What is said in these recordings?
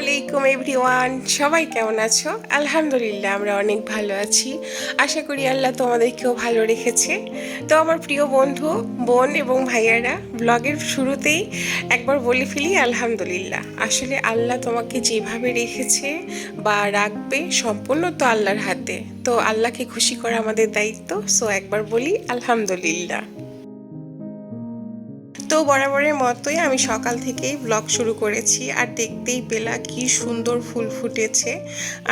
আলাইকুম এভরিওয়ান, সবাই কেমন আছো? আলহামদুলিল্লাহ আমরা অনেক ভালো আছি। আশা করি আল্লাহ তোমাদেরকেও ভালো রেখেছে। তো আমার প্রিয় বন্ধু, বোন এবং ভাইয়ারা, ব্লগের শুরুতেই একবার বলে ফেলি আলহামদুলিল্লাহ। আসলে আল্লাহ তোমাকে যেভাবে রেখেছে বা রাখবে সম্পূর্ণ তো আল্লাহর হাতে। তো আল্লাহকে খুশি করা আমাদের দায়িত্ব। সো একবার বলি আলহামদুলিল্লাহ। তো বরাবরের মতোই আমি সকাল থেকেই ব্লগ শুরু করেছি, আর দেখতেই পেলা কি সুন্দর ফুল ফুটেছে।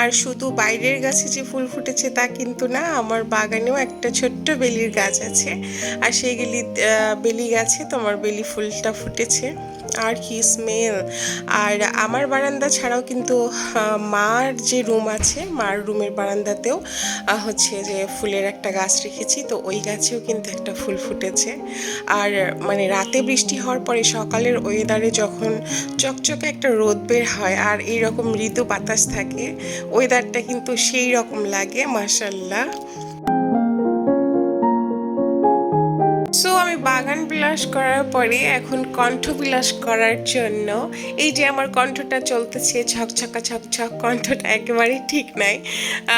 আর শুধু বাইরের গাছে যে ফুল ফুটেছে তা কিন্তু না, আমার বাগানেও একটা ছোট্ট বেলির গাছ আছে, আর সেই বেলি গাছে তোমার বেলি ফুলটা ফুটেছে। আর কি স্মেল! আর আমার বারান্দা ছাড়াও কিন্তু মার যে রুম আছে, মার রুমের বারান্দাতেও হচ্ছে যে ফুলের একটা গাছ রেখেছি, তো ওই গাছেও কিন্তু একটা ফুল ফুটেছে। আর মানে রাতে বৃষ্টি হওয়ার পরে সকালের ওয়েদারে যখন চকচকে একটা রোদ বের হয় আর এইরকম মৃদু বাতাস থাকে, ওয়েদারটা কিন্তু সেই রকম লাগে, মাশাল্লাহ। সো আমি বাগান বিলাস করার পরে এখন কণ্ঠ বিলাস করার জন্য এই যে আমার কণ্ঠটা চলতেছে ঝকঝকা ঝকঝক, কণ্ঠটা একেবারেই ঠিক নাই।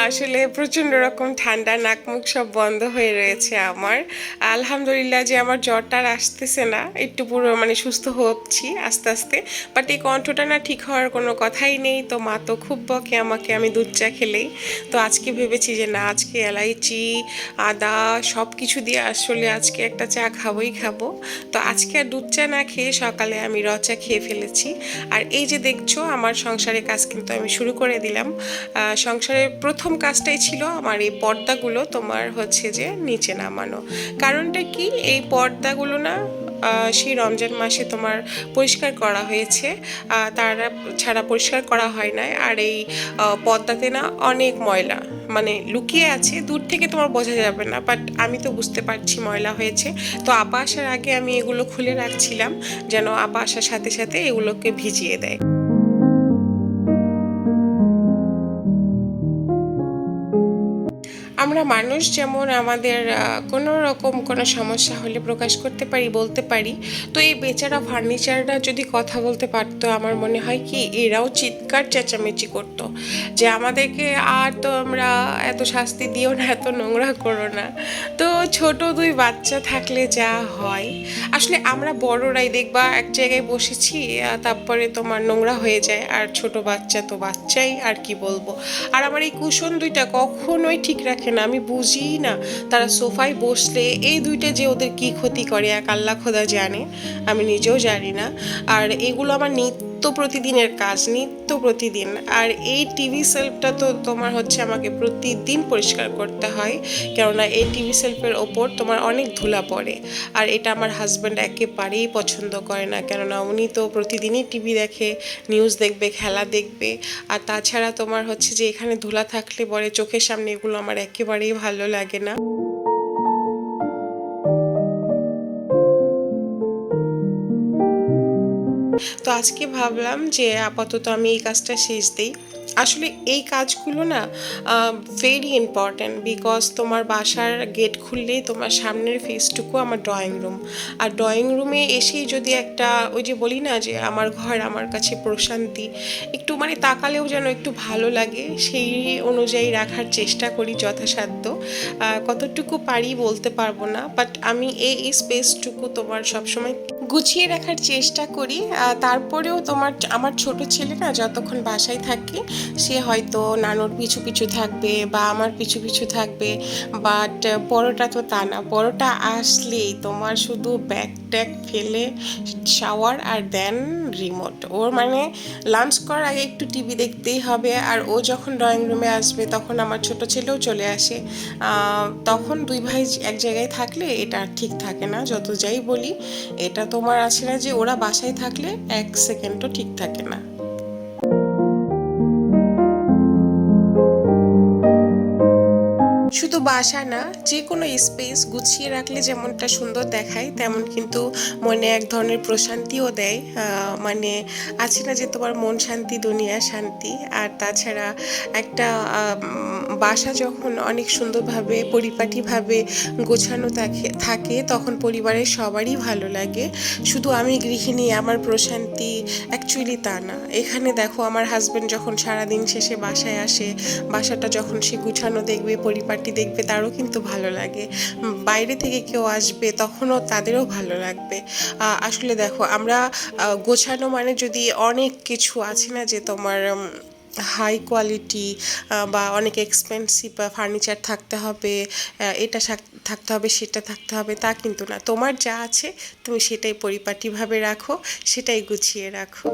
আসলে প্রচণ্ড রকম ঠান্ডা, নাক মুখ সব বন্ধ হয়ে রয়েছে আমার। আলহামদুলিল্লাহ যে আমার জ্বরটা আর আসতেছে না, একটু পুরো মানে সুস্থ হচ্ছি আস্তে আস্তে। বাট এই কণ্ঠটা না ঠিক হওয়ার কোনো কথাই নেই। তো মা তো খুব বকে আমাকে আমি দুধ চা খেলেই। তো আজকে ভেবেছি যে না, আজকে এলাইচি, আদা সব কিছু দিয়ে আসলে আজকে একটা চা খাবোই খাবো। তো আজকে আর দুধ চা না খেয়ে সকালে আমি র চা খেয়ে ফেলেছি। আর এই যে দেখছো আমার সংসারের কাজ কিন্তু আমি শুরু করে দিলাম। সংসারের প্রথম কাজটাই ছিল আমার এই পর্দাগুলো তোমার হচ্ছে যে নিচে নামানো। কারণটা কি, এই পর্দাগুলো না সেই রমজান মাসে তোমার পরিষ্কার করা হয়েছে, তারা ছাড়া পরিষ্কার করা হয় না। আর এই পর্দাতে না অনেক ময়লা মানে লুকিয়ে আছে, দূর থেকে তোমার বোঝা যাবে না, বাট আমি তো বুঝতে পারছি ময়লা হয়েছে। তো আপা আসার আগে আমি এগুলো খুলে রাখছিলাম, যেন আপা আসার সাথে সাথে এগুলোকে ভিজিয়ে দেয়। আমরা মানুষ যেমন আমাদের কোনো রকম কোনো সমস্যা হলে প্রকাশ করতে পারি, বলতে পারি। তো এই বেচারা ফার্নিচাররা যদি কথা বলতে পারতো, আমার মনে হয় কি এরাও চিৎকার চেঁচামেচি করতো যে আমাদেরকে আর তো আমরা এত শাস্তি দিও না, এত নোংরা করো না। তো ছোট দুই বাচ্চা থাকলে যা হয়, আসলে আমরা বড়রাই দেখবা এক জায়গায় বসেছি, তারপরে তোমার নোংরা হয়ে যায়, আর ছোট বাচ্চা তো বাচ্চাই, আর কি বলবো। আর আমার এই কুশন দুইটা কখনোই ঠিক রাখে না, আমি বুঝি না তারা সোফায় বসলে এই দুইটা যে ওদের কি ক্ষতি করে এক আল্লাহ খোদা জানে, আমি নিজেও জানি না। আর এগুলো আমার নিত্য প্রতিদিনের কাজ, নিত্য প্রতিদিন। আর এই টিভি সেলফটা তো তোমার হচ্ছে আমাকে প্রতিদিন পরিষ্কার করতে হয়, কেননা এই টিভি সেলফের ওপর তোমার অনেক ধুলা পড়ে। আর এটা আমার হাজব্যান্ড একেবারেই পছন্দ করে না, কেননা উনি তো প্রতিদিনই টিভি দেখে, নিউজ দেখবে, খেলা দেখবে। আর তাছাড়া তোমার হচ্ছে যে এখানে ধুলা থাকলে পরে চোখের সামনে এগুলো আমার একেবারেই ভালো লাগে না। তো আজকে ভাবলাম যে আপাতত আমি এই কাজটা শেষ দিই। আসলে এই কাজগুলো না ভেরি ইম্পর্ট্যান্ট, বিকজ তোমার বাসার গেট খুললেই তোমার সামনের ফেসটুকু আমার ড্রয়িং রুম। আর ড্রয়িং রুমে এসেই যদি একটা ওই যে বলি না যে আমার ঘর আমার কাছে প্রশান্তি, একটু মানে তাকালেও যেন একটু ভালো লাগে, সেই অনুযায়ী রাখার চেষ্টা করি যথাসাধ্য। কতটুকু পারি বলতে পারবো না, বাট আমি এই স্পেসটুকু তোমার সবসময় গুছিয়ে রাখার চেষ্টা করি। তারপরেও তোমার আমার ছোট ছেলে না যতক্ষণ বাসায় থাকে, সে হয়তো নানুর পিছু পিছু থাকবে বা আমার পিছু পিছু থাকবে। বাট বড়টা তো তা না, বড়টা আসলেই তোমার শুধু ব্যাগ ট্যাগ ফেলে শাওয়ার আর দেন রিমোট। ওর মানে লাঞ্চ করার আগে একটু টিভি দেখতেই হবে। আর ও যখন ড্রয়িং রুমে আসবে তখন আমার ছোট ছেলেও চলে আসে। তখন দুই ভাই এক জায়গায় থাকলে এটা ঠিক থাকে না, যত যাই বলি। এটা তোমার আছে না যে ওরা বাসায় থাকলে এক সেকেন্ডও ঠিক থাকে না। শুধু বাসা না, যে কোনো স্পেস গুছিয়ে রাখলে যেমনটা সুন্দর দেখায় তেমন কিন্তু মনে এক ধরনের প্রশান্তিও দেয়। মানে আছে না যে তোমার মন শান্তি দুনিয়া শান্তি। আর তাছাড়া একটা বাসা যখন অনেক সুন্দরভাবে পরিপাটিভাবে গোছানো থাকে তখন পরিবারের সবারই ভালো লাগে। শুধু আমি গৃহিণী আমার প্রশান্তি অ্যাকচুয়ালি তা না। এখানে দেখো আমার হাজব্যান্ড যখন সারাদিন শেষে বাসায় আসে, বাসাটা যখন সে গুছানো দেখবে পরিপাটি দেখবে তারও কিন্তু ভালো লাগে। বাইরে থেকে কেউ আসবে তখনও তাদেরও ভালো লাগবে। আসলে দেখো আমরা গোছানো মানে যদি অনেক কিছু আছে না যে তোমার হাই কোয়ালিটি বা অনেক এক্সপেন্সিভ ফার্নিচার থাকতে হবে, এটা থাকতে হবে সেটা থাকতে হবে তা কিন্তু না। তোমার যা আছে তুমি সেটাই পরিপাটিভাবে রাখো, সেটাই গুছিয়ে রাখো।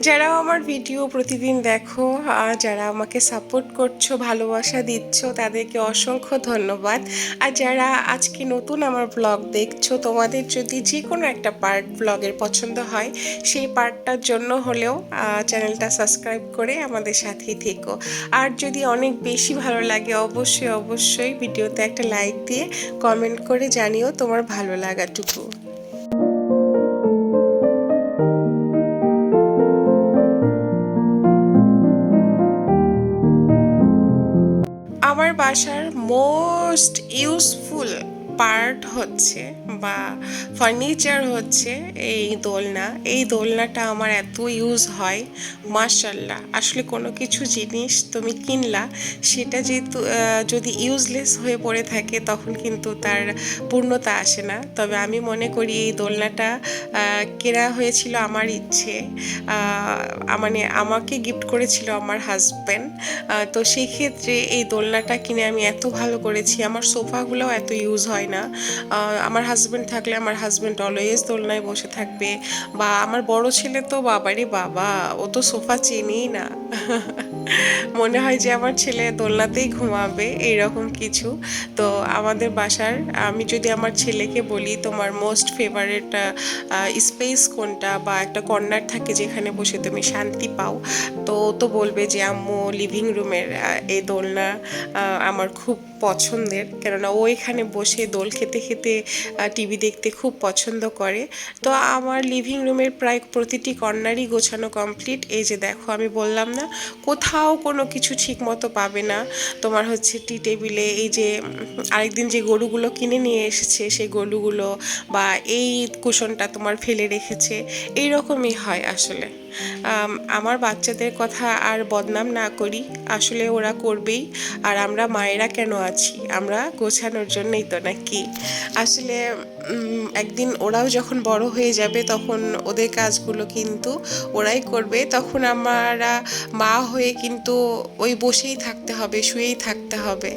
যারা আমার ভিডিও প্রতিদিন দেখো, যারা আমাকে সাপোর্ট করছো ভালোবাসা দিচ্ছ তাদেরকে অসংখ্য ধন্যবাদ। আর যারা আজকে নতুন আমার ব্লগ দেখছো, তোমাদের যদি যে কোনো একটা পার্ট ব্লগের পছন্দ হয় সেই পার্টটার জন্য হলেও চ্যানেলটা সাবস্ক্রাইব করে আমাদের সাথেই থেকো। আর যদি অনেক বেশি ভালো লাগে অবশ্যই অবশ্যই ভিডিওতে একটা লাইক দিয়ে কমেন্ট করে জানিও তোমার ভালো লাগাটুকু। আমার বাসার মোস্ট ইউজফুল পার্ট হচ্ছে বা ফার্নিচার হচ্ছে এই দোলনা। এই দোলনাটা আমার এত ইউজ হয় মাশাল্লাহ। আসলে কোনো কিছু জিনিস তুমি কিনলা সেটা যেহেতু যদি ইউজলেস হয়ে পড়ে থাকে তখন কিন্তু তার পূর্ণতা আসে না। তবে আমি মনে করি এই দোলনাটা কেনা হয়েছিল আমার ইচ্ছে, মানে আমাকে গিফট করেছিল আমার হাজব্যান্ড। তো সেই ক্ষেত্রে এই দোলনাটা কিনে আমি এত ভালো করেছি। আমার সোফাগুলোও এত ইউজ হয় না। আমার হাজব্যান্ড থাকলে আমার হাজব্যান্ড অলওয়েজ দোলনায় বসে থাকবে, বা আমার বড় ছেলে তো বাবারই বাবা, ও তো সোফা চেনেই না। মনে হয় যে আমার ছেলে দোলনাতেই ঘুমাবে এইরকম কিছু। তো আমাদের বাসার আমি যদি আমার ছেলেকে বলি তোমার মোস্ট ফেভারিট স্পেস কোনটা বা একটা কর্নার থাকে যেখানে বসে তুমি শান্তি পাও, তো তো বলবে যে আম্মু লিভিং রুমের এই দোলনা আমার খুব পছন্দের। কেননা ও এখানে বসে দোল খেতে খেতে টিভি দেখতে খুব পছন্দ করে। তো আমার লিভিং রুমের প্রায় প্রতিটি কর্নারই গোছানো কমপ্লিট। এই যে দেখো আমি বললাম না কোথাও কোনো কিছু ঠিক মতো পাবে না। তোমার হচ্ছে টি টেবিলে এই যে আরেকদিন যে গরুগুলো কিনে নিয়ে এসেছে সেই গরুগুলো, বা এই কুশনটা তোমার ফেলে রেখেছে, এইরকমই হয় আসলে। আমার বাচ্চাদের কথা আর বদনাম না করি, আসলে ওরা করবেই। আর আমরা মায়েরা কেন আছি? আমরা গোছানোর জন্যই তো, নাকি? আসলে একদিন ওরাও যখন বড় হয়ে যাবে তখন ওদের কাজগুলো কিন্তু ওরাই করবে। তখন আমরা মা হয়ে কিন্তু ওই বসেই থাকতে হবে, শুয়েই থাকতে হবে।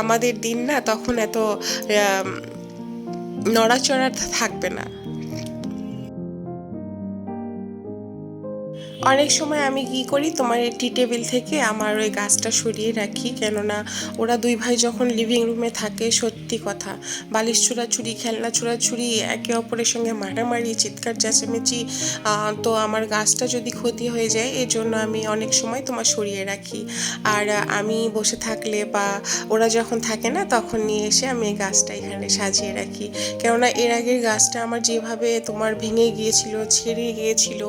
আমাদের দিন না তখন এত নড়াচড়া থাকবে না। অনেক সময় আমি কি করি তোমার এই টি টেবিল থেকে আমার ওই গাছটা সরিয়ে রাখি, কেননা ওরা দুই ভাই যখন লিভিং রুমে থাকে সত্যি কথা বালিশ চুরাচুরি খেলনা চুরাচুরি একে অপরের সঙ্গে মারামারি চিৎকার চেঁচামেচি। তো আমার গাছটা যদি ক্ষতি হয়ে যায় এই জন্য আমি অনেক সময় তোমার সরিয়ে রাখি। আর আমি বসে থাকলে বা ওরা যখন থাকে না তখন নিয়ে এসে আমি এই গাছটা এখানে সাজিয়ে রাখি। কেননা এর আগের গাছটা আমার যেভাবে তোমার ভেঙে গিয়েছিল ছেড়ে গিয়েছিল,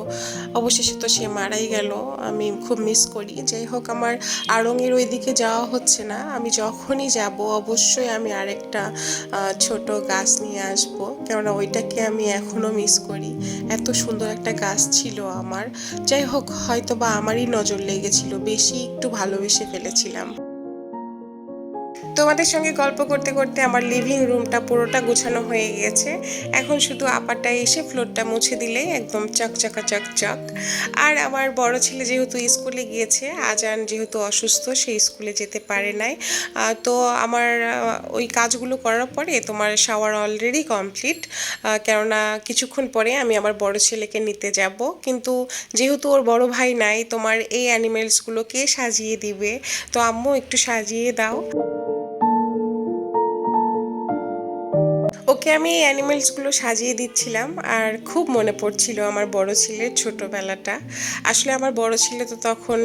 অবশেষে তো সে মারাই গেল। আমি খুব মিস করি। যাই হোক আমার আড়ংয়ের ওই দিকে যাওয়া হচ্ছে না, আমি যখনই যাব অবশ্যই আমি আরেকটা ছোট গাছ নিয়ে আসবো, কেননা ওইটাকে আমি এখনও মিস করি। এত সুন্দর একটা গাছ ছিল আমার। যাই হোক হয়তো বা আমারই নজর লেগেছিল, বেশি একটু ভালোবেসে ফেলেছিলাম। তোমাদের সঙ্গে গল্প করতে করতে আমার লিভিং রুমটা পুরোটা গোছানো হয়ে গেছে। এখন শুধু আপাটা এসে ফ্লোরটা মুছে দিলেই একদম চকচকা চকচক। আর আমার বড় ছেলে যেহেতু স্কুলে গিয়েছে, আজান যেহেতু অসুস্থ সে স্কুলে যেতে পারে নাই। তো আমার ওই কাজগুলো করার পরে তোমার শাওয়ার অলরেডি কমপ্লিট। কেননা কিছুক্ষণ পরে আমি আমার বড় ছেলেকে নিতে যাব, কিন্তু যেহেতু ওর বড় ভাই নাই তোমার এই অ্যানিমেলসগুলোকে সাজিয়ে দিবে। তো আম্মু একটু সাজিয়ে দাও। ওকে আমি এই অ্যানিমেলসগুলো সাজিয়ে দিচ্ছিলাম আর খুব মনে পড়ছিল আমার বড় ছেলের ছোটোবেলাটা। আসলে আমার বড় ছেলে তো তখন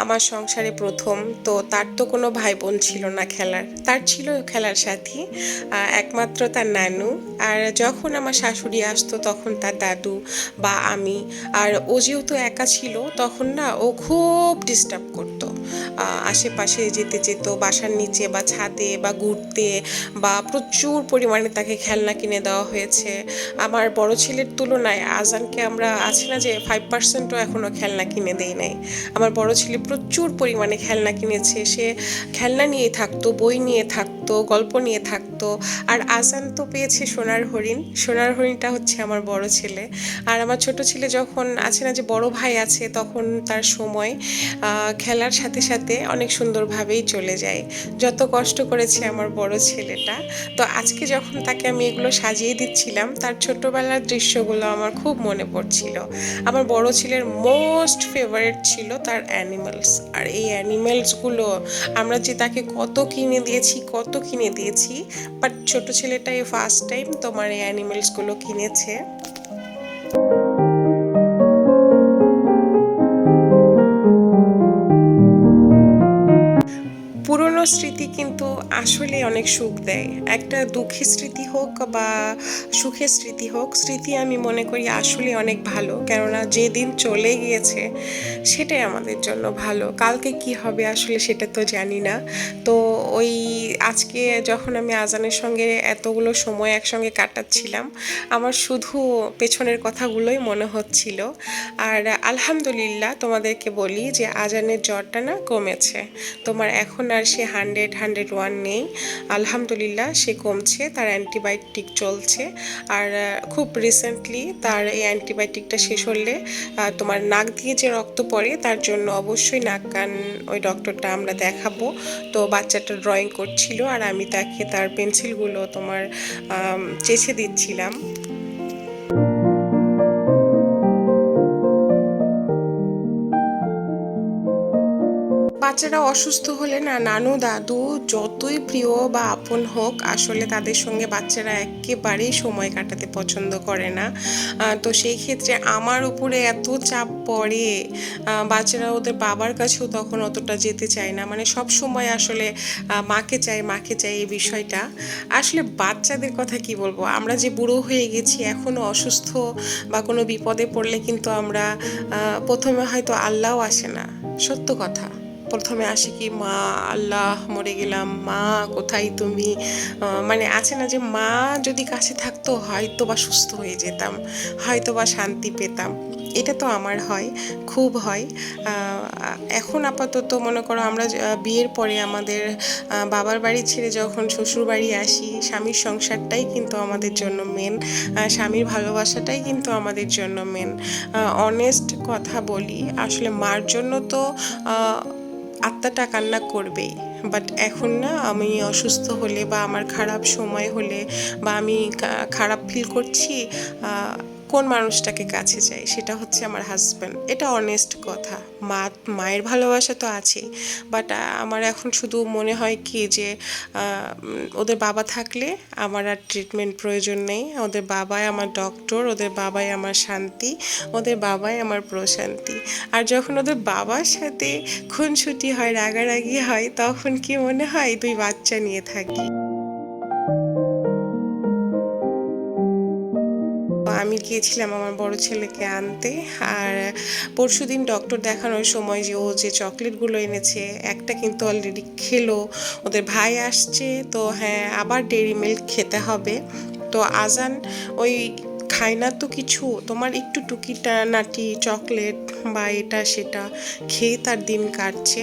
আমার সংসারে প্রথম, তো তার তো কোনো ভাই বোন ছিল না খেলার, তার ছিল খেলার সাথী একমাত্র তার নানু। আর যখন আমার শাশুড়ি আসতো তখন তার দাদু বা আমি। আর ও যেহেতু একা ছিল তখন না ও খুব ডিস্টার্ব করতো, আশেপাশে যেতে যেত বাসার নিচে বা ছাদে বা ঘুরতে, বা প্রচুর পরিমাণে তাকে খেলনা কিনে দেওয়া হয়েছে। আমার বড় ছেলের তুলনায় আজানকে আমরা আছে না যে 5%ও এখনও খেলনা কিনে দেই নাই। আমার বড় ছেলে প্রচুর পরিমাণে খেলনা কিনেছে, সে খেলনা নিয়ে থাকতো, বই নিয়ে থাকতো, গল্প নিয়ে থাকতো। আর আজান তো পেয়েছে সোনার হরিণ, সোনার হরিণটা হচ্ছে আমার বড় ছেলে। আর আমার ছোট ছেলে যখন আছে না যে বড় ভাই আছে তখন তার সময় খেলার সাথে সাথে অনেক সুন্দরভাবেই চলে যায়। যত কষ্ট করেছে আমার বড় ছেলেটা। তো আজকে যখন তাকে আমি এগুলো সাজিয়ে দিচ্ছিলাম তার ছোটবেলার দৃশ্যগুলো আমার খুব মনে পড়ছিল। আমার বড় ছেলের মোস্ট ফেভারিট ছিল তার অ্যানিমেলস। আর এই অ্যানিমেলসগুলো আমরা যে তাকে কত কিনে দিয়েছি কত কিনে দিয়েছি, বাট ছোট ছেলেটাই ফার্স্ট টাইম তোমার এই অ্যানিমেলসগুলো কিনেছে। পুরনো স্মৃতি কিন্তু আসলে অনেক সুখ দেয়। একটা দুঃখের স্মৃতি হোক বা সুখের স্মৃতি হোক, স্মৃতি আমি মনে করি আসলে অনেক ভালো, কেননা যে দিন চলে গিয়েছে সেটাই আমাদের জন্য ভালো। কালকে কি হবে আসলে সেটা তো জানি না। তো ওই আজকে যখন আমি আজানের সঙ্গে এতগুলো সময় একসঙ্গে কাটাচ্ছিলাম, আমার শুধু পেছনের কথাগুলোই মনে হচ্ছিল। আর আলহামদুলিল্লাহ তোমাদেরকে বলি যে আজানের জ্বরটা না কমেছে। তোমার এখন আর সে 100-101 নেই, আলহামদুলিল্লাহ সে কমছে, তার অ্যান্টিবায়োটিক চলছে। আর খুব রিসেন্টলি তার এই অ্যান্টিবায়োটিকটা শেষ হলে তোমার নাক দিয়ে যে রক্ত পড়ে তার জন্য অবশ্যই নাক কান ওই ডক্টরটা আমরা দেখাবো। তো বাচ্চাটা ড্রয়িং করছিল আর আমি তাকে তার পেন্সিলগুলো তোমার চেছে দিচ্ছিলাম। বাচ্চারা অসুস্থ হলে না নানু দাদু যতই প্রিয় বা আপন হোক, আসলে তাদের সঙ্গে বাচ্চারা একেবারেই সময় কাটাতে পছন্দ করে না। তো সেই ক্ষেত্রে আমার উপরে এত চাপ পড়ে, বাচ্চারা ওদের বাবার কাছেও তখন অতটা যেতে চায় না, মানে সব সময় আসলে মাকে চাই মাকে চাই এই বিষয়টা। আসলে বাচ্চাদের কথা কি বলবো, আমরা যে বুড়ো হয়ে গেছি এখনও অসুস্থ বা কোনো বিপদে পড়লে কিন্তু আমরা প্রথমে হয়তো আল্লাহও আসে না, সত্য কথা। প্রথমে আসে কি মা, আল্লাহ মরে গেলাম, মা কোথায় তুমি, মানে আছে না যে মা যদি কাছে থাকতো হয়তো বা সুস্থ হয়ে যেতাম, হয়তো বা শান্তি পেতাম। এটা তো আমার হয়, খুব হয়। এখন আপাতত মনে করো আমরা বিয়ের পরে আমাদের বাবার বাড়ি ছেড়ে যখন শ্বশুর বাড়ি আসি, স্বামীর সংসারটাই কিন্তু আমাদের জন্য মেন, স্বামীর ভালোবাসাটাই কিন্তু আমাদের জন্য মেন। অনেস্ট কথা বলি, আসলে মার জন্য তো আত্মাটা কান্না করবেই। বাট এখন না আমি অসুস্থ হলে বা আমার খারাপ সময় হলে বা আমি খারাপ ফিল করছি, কোন মানুষটাকে কাছে চাই সেটা হচ্ছে আমার হাজব্যান্ড। এটা অনেস্ট কথা। মায়ের ভালোবাসা তো আছেই, বাট আমার এখন শুধু মনে হয় কি যে ওদের বাবা থাকলে আমার আর ট্রিটমেন্ট প্রয়োজন নেই। ওদের বাবাই আমার ডক্টর, ওদের বাবাই আমার শান্তি, ওদের বাবাই আমার প্রশান্তি। আর যখন ওদের বাবার সাথে খুনসুটি হয়, রাগারাগি হয়, তখন কি মনে হয় দুই বাচ্চা নিয়ে থাকি। আমি গিয়েছিলাম আমার বড় ছেলেকে আনতে। আর পরশুদিন ডক্টর দেখানোর সময় যে ও যে চকলেটগুলো এনেছে একটা কিন্তু অলরেডি খেলো, ওদের ভাই আসছে, তো হ্যাঁ আবার ডেইরি মিল্ক খেতে হবে। তো আজান ওই খায় না তো কিছু, তোমার একটু টুকিটা নাটি চকলেট বা এটা সেটা খেয়ে তার দিন কাটছে।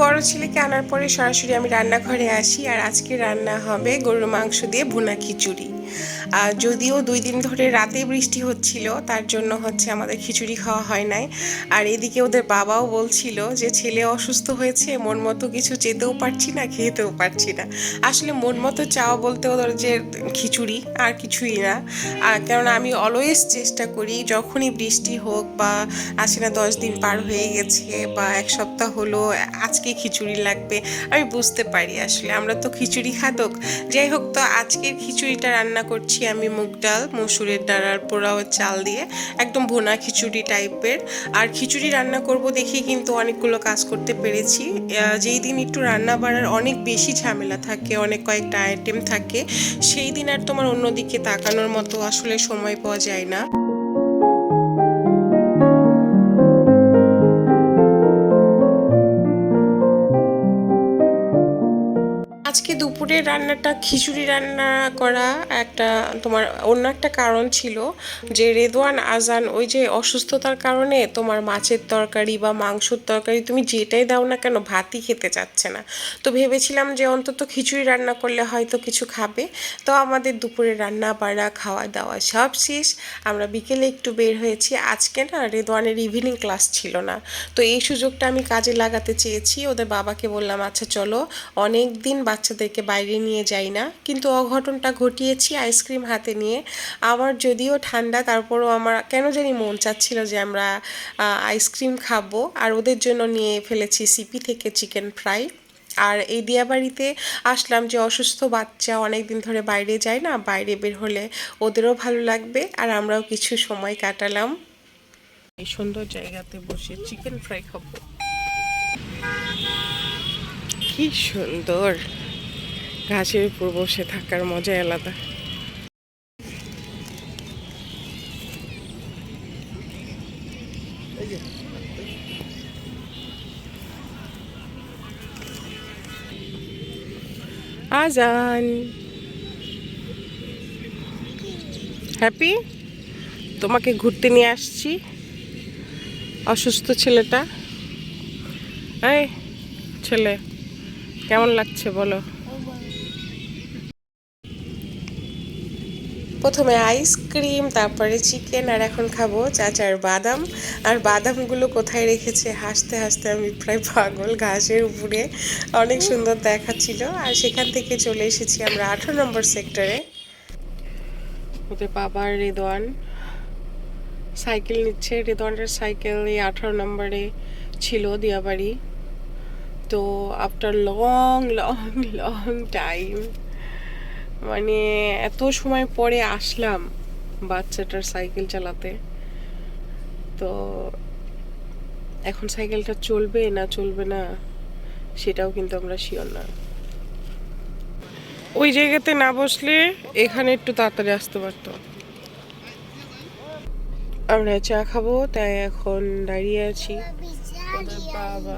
বড় ছেলেকে আনার পরে সরাসরি আমি রান্নাঘরে আসি, আর আজকে রান্না হবে গরুর মাংস দিয়ে ভুনা খিচুড়ি। যদিও 2 দিন ধরে রাতে বৃষ্টি হচ্ছিল, তার জন্য হচ্ছে আমাদের খিচুড়ি খাওয়া হয় নাই। আর এদিকে ওদের বাবাও বলছিল যে ছেলে অসুস্থ হয়েছে, মন মতো কিছু যেতেও পারছি না, খেতেও পারছি না। আসলে মন মতো চাওয়া বলতে ওদের যে খিচুড়ি, আর কিছুই না। আর কেননা আমি অলওয়েজ চেষ্টা করি যখনই বৃষ্টি হোক বা আসে না 10 দিন পার হয়ে গেছে বা 1 সপ্তাহ হলো, আজকে খিচুড়ি লাগবে। আমি বুঝতে পারি আসলে আমরা তো খিচুড়ি খাদক। যাই হোক, তো আজকের খিচুড়িটা রান্না করছি আমি মুগ ডাল, মসুরের ডাল আর পোড়াও চাল দিয়ে, একদম ভুনা খিচুড়ি টাইপের। আর খিচুড়ি রান্না করব দেখি কিন্তু অনেকগুলো কাজ করতে পেরেছি। যেই দিন একটু রান্না বাড়ার অনেক বেশি ঝামেলা থাকে, অনেক কয়েকটা আইটেম থাকে, সেই দিন আর তোমার অন্যদিকে তাকানোর মতো আসলে সময় পাওয়া যায় না। আজকে দুপুরের রান্নাটা খিচুড়ি রান্না করা একটা তোমার অন্য একটা কারণ ছিল, যে রেদওয়ান আজান ওই যে অসুস্থতার কারণে তোমার মাছের তরকারি বা মাংসর তরকারি তুমি যেটাই দাও না কেন ভাতই খেতে চাচ্ছে না। তো ভেবেছিলাম যে অন্তত খিচুড়ি রান্না করলে হয়তো কিছু খাবে। তো আমাদের দুপুরের রান্না বাড়া খাওয়া দাওয়া সব শেষ। আমরা বিকেলে একটু বের হয়েছি, আজকে না রেদওয়ানের ইভিনিং ক্লাস ছিল না। তো এই সুযোগটা আমি কাজে লাগাতে চেয়েছি। ওদের বাবাকে বললাম আচ্ছা চলো, অনেক দিন বাচ্চাদেরকে বাইরে নিয়ে যাই না, কিন্তু অঘটনটা ঘটিয়েছি আইসক্রিম হাতে নিয়ে। আমার যদিও ঠান্ডা, তারপরও আমার কেন জানি মন চাচ্ছিল যে আমরা আইসক্রিম খাবো, আর ওদের জন্য নিয়ে ফেলেছি সিপি থেকে চিকেন ফ্রাই। আর এই দিয়াবাড়িতে আসলাম যে অসুস্থ বাচ্চা অনেক দিন ধরে বাইরে যায় না, বাইরে বের হলে ওদেরও ভালো লাগবে আর আমরাও কিছু সময় কাটালাম। এই সুন্দর জায়গাতে বসে চিকেন ফ্রাই খাবো, কি সুন্দর। ঘাসের উপর বসে থাকার মজা আলাদা। আজান হ্যাপি, তোমাকে ঘুরতে নিয়ে আসছি। অসুস্থ ছেলেটা, এই ছেলে কেমন লাগছে বলো? প্রথমে আইসক্রিম, তারপরে চিকেন, আর এখন খাবো চাচার বাদাম। আর বাদামগুলো কোথায় রেখেছে, হাসতে হাসতে আমি প্রায় পাগল। ঘাসের উপরে অনেক সুন্দর দেখাচ্ছিল। আর সেখান থেকে চলে এসেছি আমরা 18 নম্বর সেক্টরে। ওদের বাবার রেদওয়ান সাইকেল নিচ্ছে। রেদওয়ানের সাইকেল এই 18 নম্বরে ছিল দিয়াবাড়ি। তো after long long long time, মানে এত সময় পরে আসলাম বাচ্চাটার সাইকেল চালাতে। তো এখন সাইকেলটা চলবে না চলবে না সেটাও কিন্তু আমরা শিওর না। ওই জায়গাতে না বসলে এখানে একটু তাড়াতাড়ি আসতে পারতো। আমরা চা খাবো তাই এখন দাঁড়িয়ে আছি। বাবা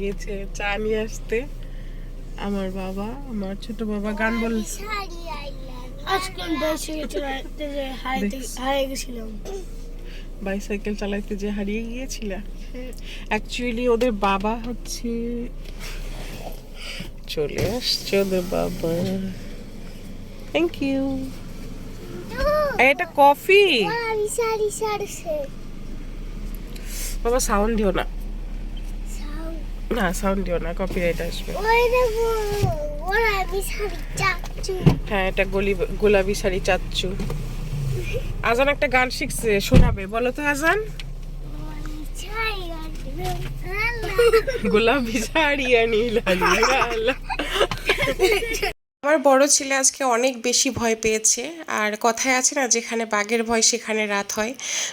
গেছে চা নিয়ে আসতে। আমার বাবা, আমার ছোট বাবা গান বলছে। বাইসাইকেল চালাইতে যে হারিয়ে গিয়েছিল। অ্যাকচুয়ালি ওদের বাবা হচ্ছে চলে আসছে। ওদের বাবা, থ্যাংক ইউ। এটা কফি বাবা, সাউন্ড দিও না, না সাউন্ড দিও না, কপিরাইট আসবে। হ্যাঁ, এটা গোলাপি শাড়ি চাচ্চু। আজান একটা গান শিখছে, শোনাবে বলো তো আজান? গোলাপি শাড়ি নীলা। আমার বড় ছেলে আজকে অনেক বেশি ভয় পেয়েছে। আর কথায় আছে না, যেখানে বাঘের ভয় সেখানে রাত হয়।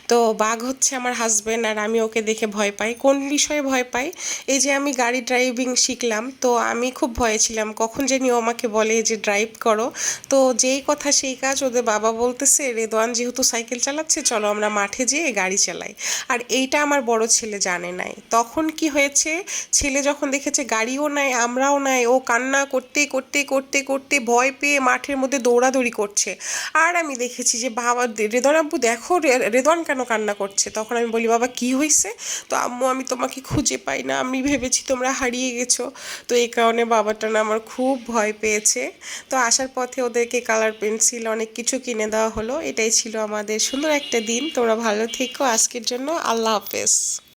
তো বাঘ হচ্ছে আমার হাজবেন্ড, আর আমি ওকে দেখে ভয় পাই। কোন বিষয়ে ভয় পাই? এই যে আমি গাড়ি ড্রাইভিং শিখলাম, তো আমি খুব ভয়ে ছিলাম কখন জানি ও আমাকে বলে যে ড্রাইভ করো। তো যেই কথা সেই কাজ, ওদের বাবা বলতেছে রেদওয়ান যেহেতু সাইকেল চালাচ্ছে চলো আমরা মাঠে যেয়ে গাড়ি চালাই। আর এইটা আমার বড় ছেলে জানে নাই। তখন কি হয়েছে, ছেলে যখন দেখেছে গাড়িও নাই আমরাও নাই, ও কান্না করতে করতে করতে করতে করতে ভয় পেয়ে মাঠের মধ্যে দৌড়াদৌড়ি করছে। আর আমি দেখেছি যে বাবা, রেদন আব্বু দেখো রেদন কেন কান্না করছে। তখন আমি বলি, বাবা কি হয়েছে? তো আম্মু, আমি তোমাকে খুঁজে পাই না, আমি ভেবেছি তোমরা হারিয়ে গেছো। তো এই কারণে বাবাটা না আমার খুব ভয় পেয়েছে। তো আসার পথে ওদেরকে কালার পেন্সিল অনেক কিছু কিনে দেওয়া হলো। এটাই ছিল আমাদের সুন্দর একটা দিন। তোমরা ভালো থেকো, আজকের জন্য আল্লাহ হাফেজ।